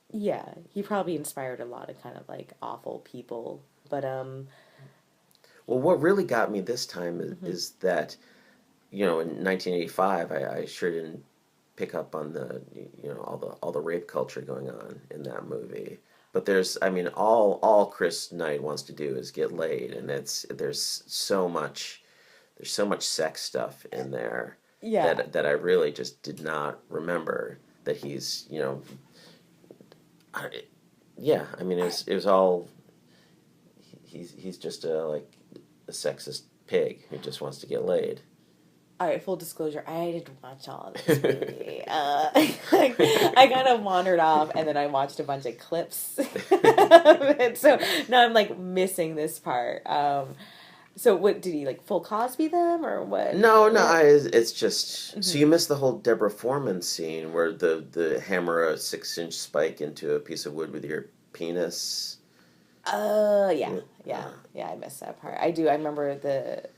Yeah, he probably inspired a lot of kind of, like, awful people. But, Well, what really got me this time is that, in 1985, I sure didn't pick up on the, all the rape culture going on in that movie. But all Chris Knight wants to do is get laid, and there's so much sex stuff in there that I really just did not remember that he's, it was all, he's just a sexist pig who just wants to get laid. All right, full disclosure, I didn't watch all of this movie. I kind of wandered off, and then I watched a bunch of clips of it. So now I'm, missing this part. So what, did he, full Cosby them, or what? No, it's just... So you missed the whole Deborah Foreman scene where the hammer a 6-inch spike into a piece of wood with your penis... Yeah, I missed that part. I do. I remember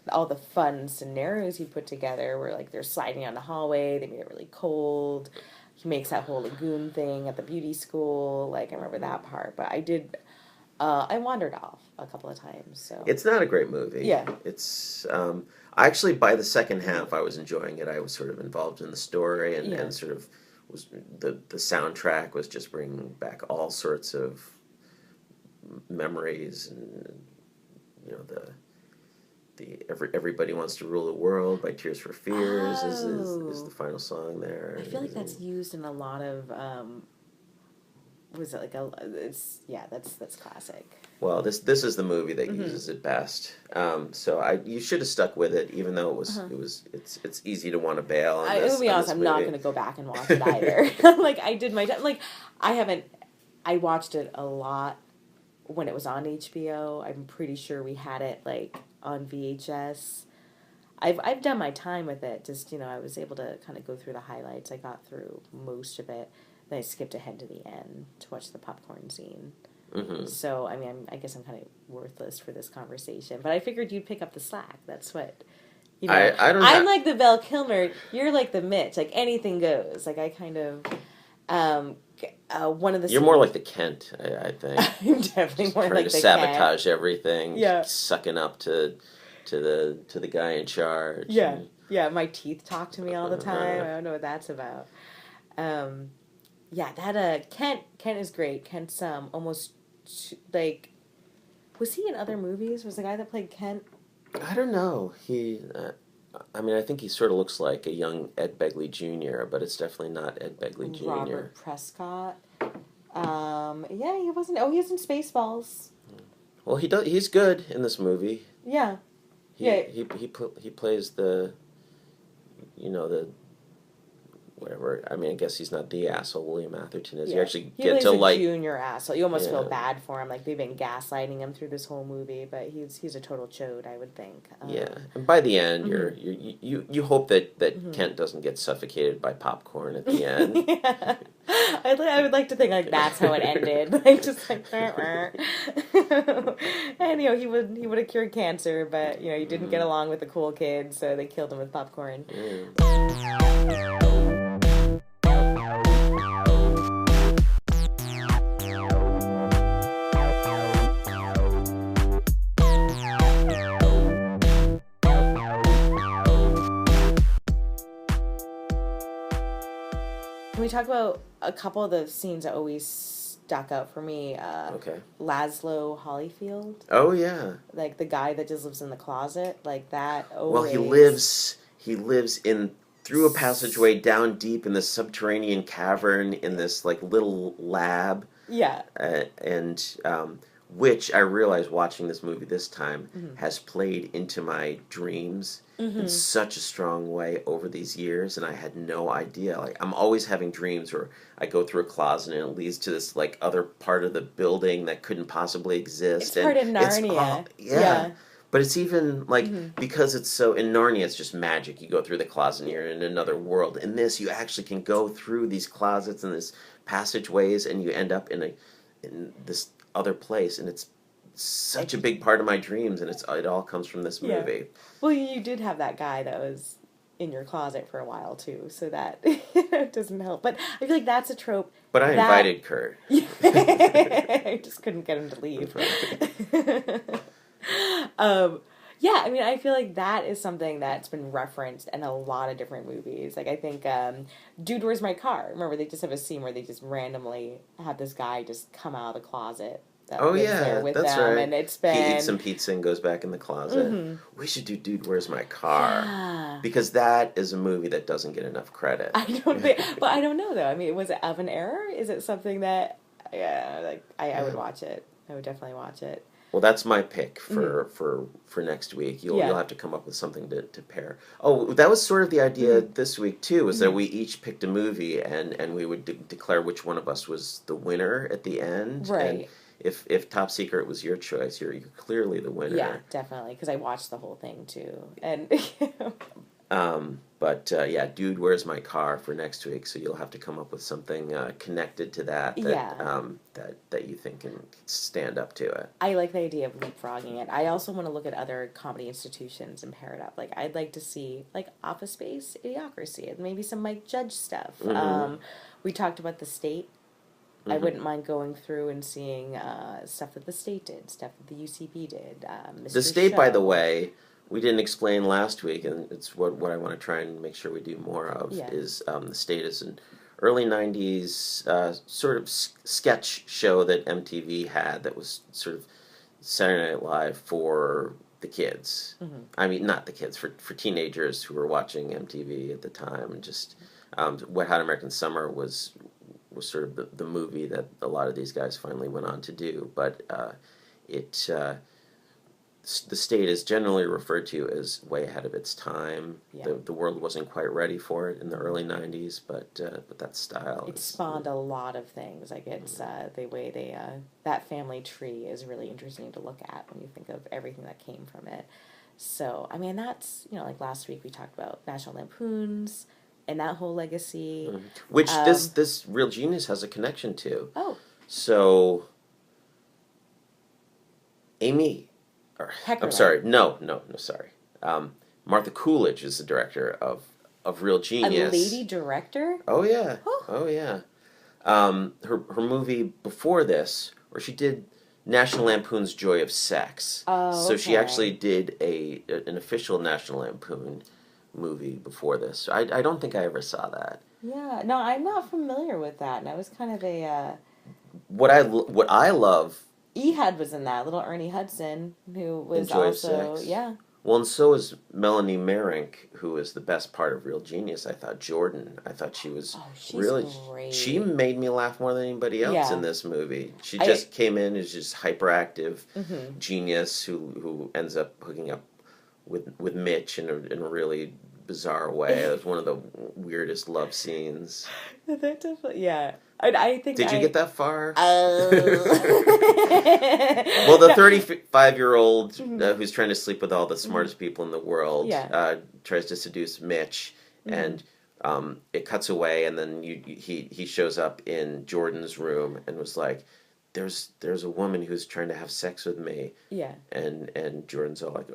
all the fun scenarios he put together where, they're sliding down the hallway, they made it really cold. He makes that whole lagoon thing at the beauty school. I remember that part. But I wandered off a couple of times, so... It's not a great movie. Yeah. It's, actually, by the second half, I was enjoying it. I was sort of involved in the story and sort of was... The soundtrack was just bringing back all sorts of memories, and Everybody Wants to Rule the World by Tears for Fears is the final song there. I feel like that's used in a lot of was it that's classic. Well, this is the movie that uses it best. So you should have stuck with it, even though it's easy to want to bail on this. To be honest, I'm not going to go back and watch it either. I did my time. I watched it a lot when it was on HBO. I'm pretty sure we had it on VHS. I've done my time with it. Just I was able to kind of go through the highlights. I got through most of it. Then I skipped ahead to the end to watch the popcorn scene. So I guess I'm kind of worthless for this conversation. But I figured you'd pick up the slack. That's what. I don't. I'm like the Val Kilmer. You're like the Mitch. Anything goes. I kind of. One of the... You're more like the Kent, I think. I'm definitely more like the Kent. Trying to sabotage everything. Yeah. Sucking up to the guy in charge. Yeah. Yeah, my teeth talk to me all the time. I don't know what that's about. Kent is great. Kent's almost was he in other movies? Was the guy that played Kent? I don't know. I think he sort of looks like a young Ed Begley Jr., but it's definitely not Ed Begley Jr. Robert Prescott. He wasn't... Oh, he was in Spaceballs. Well, he's good in this movie. Yeah. He plays the whatever. I mean, I guess he's not the asshole William Atherton is. Yeah. You actually He get plays to a like junior asshole. You almost feel Yeah. bad for him. Like they've been gaslighting him through this whole movie, but he's a total chode, I would think. Yeah, and by the end, Mm-hmm. you hope that Kent doesn't get suffocated by popcorn at the end. Yeah. I would like to think like that's how it ended, like just like, and he would have cured cancer, but he didn't get along with the cool kids, so they killed him with popcorn. Can we talk about a couple of the scenes that always stuck out for me? Okay. Laszlo Holyfield, Oh yeah. like the guy that just lives in the closet, like that. Well, he Always. lives in through a passageway down deep in this subterranean cavern in this like little lab, Yeah. and which I realized watching this movie this time has played into my dreams in such a strong way over these years, and I had no idea. Like I'm always having dreams where I go through a closet and it leads to this like other part of the building that couldn't possibly exist. It's part of and Narnia. yeah. Yeah. But it's even like because it's so in Narnia, it's just magic. You go through the closet and you're in another world. In this, you actually can go through these closets and these passageways, and you end up in this other place, and it's such a big part of my dreams, and it all comes from this Yeah. movie. Well, you did have that guy that was in your closet for a while too, so that doesn't help. But I feel like that's a trope. But I invited Kurt. I just couldn't get him to leave. Yeah, I mean, I feel like that is something that's been referenced in a lot of different movies. Like, I think, Dude, Where's My Car? Remember, they just have a scene where they just randomly have this guy just come out of the closet that Oh lives yeah, there with that's them, right. and it's been... He eats some pizza and goes back in the closet. We should do Dude, Where's My Car? Yeah. Because that is a movie that doesn't get enough credit. I don't think... But I don't know, though. I mean, was it of an error? Is it something that... Yeah, like, I would watch it. I would definitely watch it. Well, that's my pick for next week. You'll have to come up with something to pair. Oh, that was sort of the idea this week too. Was that we each picked a movie and we would declare which one of us was the winner at the end. Right. And if Top Secret was your choice, you're clearly the winner. Yeah, definitely, because I watched the whole thing too, and But yeah, Dude, Where's My Car for next week? So you'll have to come up with something connected to that that you think can stand up to it. I like the idea of leapfrogging it. I also want to look at other comedy institutions and pair it up. Like, I'd like to see like Office Space, Idiocracy, and maybe some Mike Judge stuff. We talked about The State. I wouldn't mind going through and seeing stuff that The State did, stuff that the UCB did. Mr. The State, Show. by the way, we didn't explain last week, and it's what I want to try and make sure we do more of, is The State is an early 90s sort of sketch show that MTV had that was sort of Saturday Night Live for the kids. I mean, not the kids, for teenagers who were watching MTV at the time. And just Wet Hot American Summer was sort of the movie that a lot of these guys finally went on to do. But The State is generally referred to as way ahead of its time. Yeah. The world wasn't quite ready for it in the early 90s, but that style... It spawned a lot of things. Like, it's the way they... that family tree is really interesting to look at when you think of everything that came from it. So, I mean, that's, like last week we talked about National Lampoons and that whole legacy. Which this Real Genius has a connection to. Oh. So, Amy... Heckerling. I'm sorry. No, sorry. Martha Coolidge is the director of Real Genius. A lady director? Oh yeah. Oh. Oh yeah. Her movie before this, or she did National Lampoon's Joy of Sex. Oh, so she okay. actually did an official National Lampoon movie before this. I don't think I ever saw that. Yeah. No, I'm not familiar with that. And I was kind of a... What I love... Ehud was in that, little Ernie Hudson, who was Joy of also... Sex. Yeah. Well, and so is Melanie Merink, who is the best part of Real Genius. I thought Jordan. I thought she was she's really great. She made me laugh more than anybody else in this movie. She just came in as just hyperactive genius who ends up hooking up with Mitch in a really bizarre way. It was one of the weirdest love scenes. That definitely, yeah. I think. Did you get that far? Oh. Well, the 35-year-old who's trying to sleep with all the smartest people in the world tries to seduce Mitch, and it cuts away, and then he shows up in Jordan's room and was like, "There's a woman who's trying to have sex with me." Yeah. And Jordan's all like,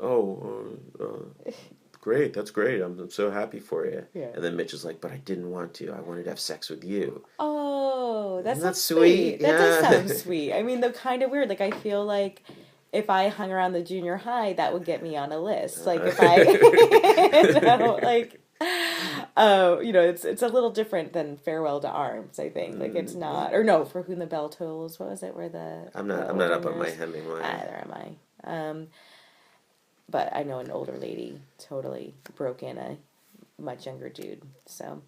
"Great, that's great. I'm so happy for you." Yeah. And then Mitch is like, "But I didn't want to. I wanted to have sex with you." Oh, that's Isn't that sweet. sweet? That does Yeah. sound sweet. I mean, though, kind of weird. Like, I feel like if I hung around the junior high, that would get me on a list. Like, if I, it's a little different than Farewell to Arms. I think it's not, or no, For Whom the Bell Tolls. What was it? Where the I'm not up on my Hemingway. Neither am I. But I know an older lady totally broke in a much younger dude. So.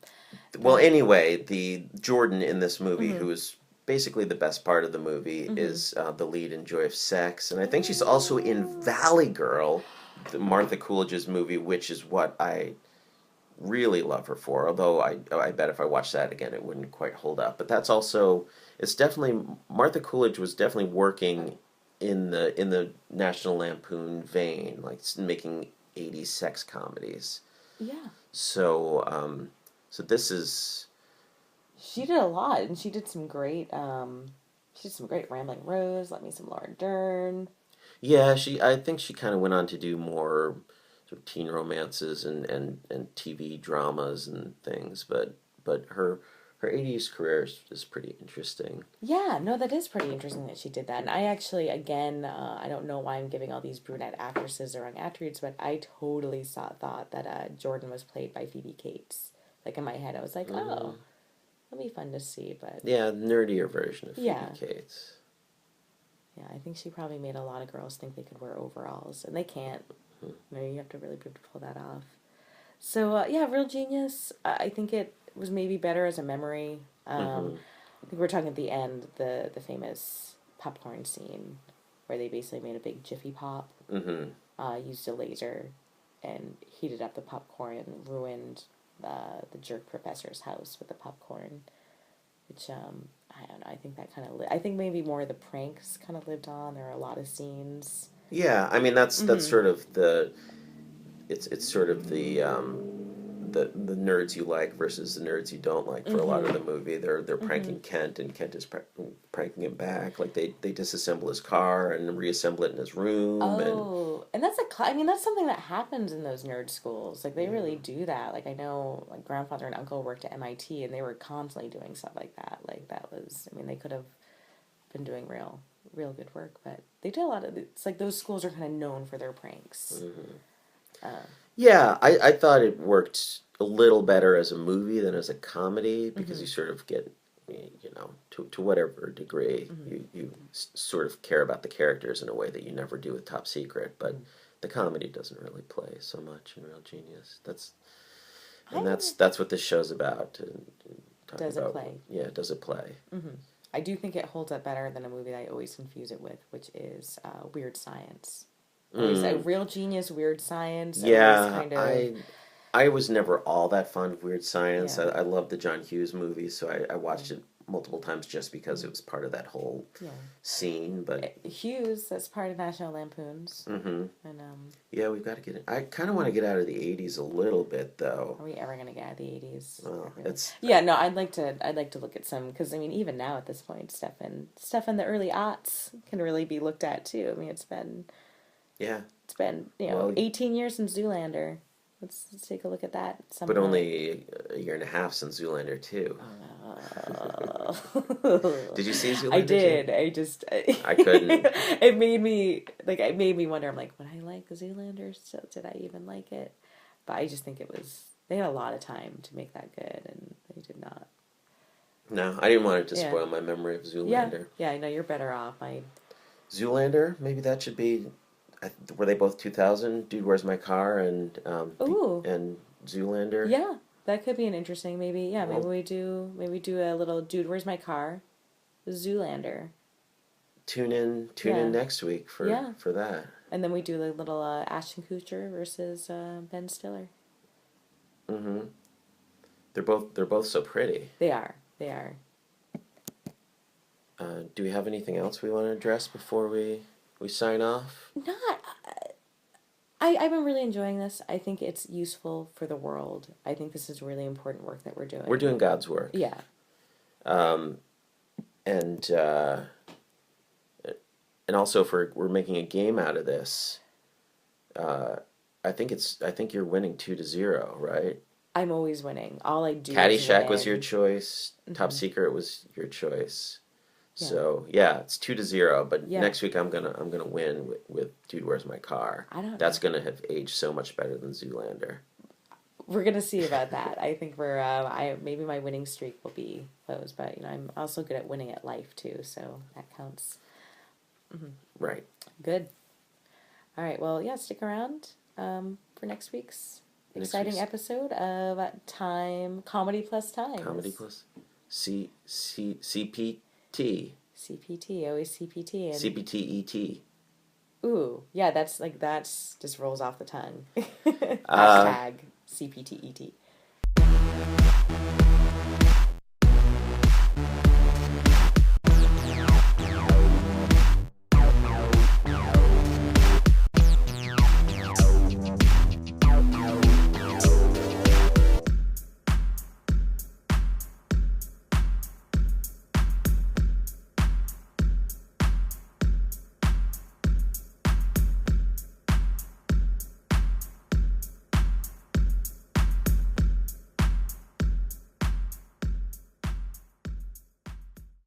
Well, anyway, the Jordan in this movie, who is basically the best part of the movie, is the lead in Joy of Sex, and I think she's also in Valley Girl, Martha Coolidge's movie, which is what I really love her for. Although I bet if I watched that again, it wouldn't quite hold up. But it's definitely Martha Coolidge was definitely working in the National Lampoon vein, like making 80s sex comedies. Yeah. So this is. She did a lot, and she did some great. Rambling Rose, Let Me Some Laura Dern. Yeah, I think she kind of went on to do more sort of teen romances and TV dramas and things, but her 80s career is pretty interesting. Yeah, no, that is pretty interesting that she did that. And I actually, again, I don't know why I'm giving all these brunette actresses the wrong attributes, but I totally thought that Jordan was played by Phoebe Cates. Like, in my head, I was like, oh, that'll be fun to see, but. Yeah, nerdier version of Phoebe Cates. Yeah, I think she probably made a lot of girls think they could wear overalls, and they can't. You know, you have to really be able to pull that off. So, Real Genius, I think it was maybe better as a memory. I think we're talking at the end, the famous popcorn scene, where they basically made a big Jiffy Pop, used a laser, and heated up the popcorn and ruined the jerk professor's house with the popcorn, which, I don't know, I think that kind of, I think maybe more of the pranks kind of lived on. There are a lot of scenes. Yeah, I mean, that's sort of it's sort of the nerds you like versus the nerds you don't like for a lot of the movie. They're pranking Kent, and Kent is pranking him back. Like they disassemble his car and reassemble it in his room. And that's that's something that happens in those nerd schools. Like they really do that. Like I know, like grandfather and uncle worked at MIT, and they were constantly doing stuff like that. Like that was, they could have been doing real good work, but they did a lot of. It's like those schools are kind of known for their pranks. Yeah, I thought it worked a little better as a movie than as a comedy because you sort of get, to whatever degree, you sort of care about the characters in a way that you never do with Top Secret, but the comedy doesn't really play so much in Real Genius. That's what this show's about. Does it play? Yeah, does it play? I do think it holds up better than a movie that I always confuse it with, which is Weird Science. Real Genius, Weird Science. Yeah, I was never all that fond of Weird Science. Yeah. I loved the John Hughes movies, so I watched it multiple times just because it was part of that whole scene. But Hughes, that's part of National Lampoons. And yeah, we've got to get it. I kind of want to get out of the '80s a little bit, though. Are we ever going to get out of the '80s? Well, I'd like to look at some, because even now at this point, stuff in the early aughts can really be looked at too. It's been 18 years since Zoolander. Let's take a look at that. But only a year and a half since Zoolander 2. Did you see Zoolander 2? I did. I couldn't. It made me wonder. I'm like, would I like Zoolander? So did I even like it? But I just think they had a lot of time to make that good, and they did not. No, I didn't want it to spoil my memory of Zoolander. Yeah, I know you're better off. Zoolander, maybe that should be. Were they both 2000? Dude, Where's My Car and Zoolander? Yeah, that could be an interesting. Maybe we do a little Dude, Where's My Car, Zoolander. Tune in next week for that. And then we do a little Ashton Kutcher versus Ben Stiller. Mm-hmm. They're both so pretty. They are. They are. Do we have anything else we want to address before we sign off? Not. I've been really enjoying this. I think it's useful for the world. I think this is really important work that we're doing. We're doing God's work. Yeah. And also if we're making a game out of this, I think you're winning 2-0, right? I'm always winning. All I do. Caddyshack is was your win. choice. Mm-hmm. Top Secret was your choice. Yeah. So yeah, it's 2-0. But Yeah. next week I'm gonna win with Dude, Where's My Car? That's gonna have aged so much better than Zoolander. We're gonna see about that. I think maybe my winning streak will be closed, but I'm also good at winning at life too, so that counts. Mm-hmm. Right. Good. All right. Well, yeah. Stick around for next week's exciting episode of Comedy Plus Time. Comedy Plus CPT. CPT, always CPT. And CPTET. ooh, yeah, that's just rolls off the tongue. Hashtag CPTET.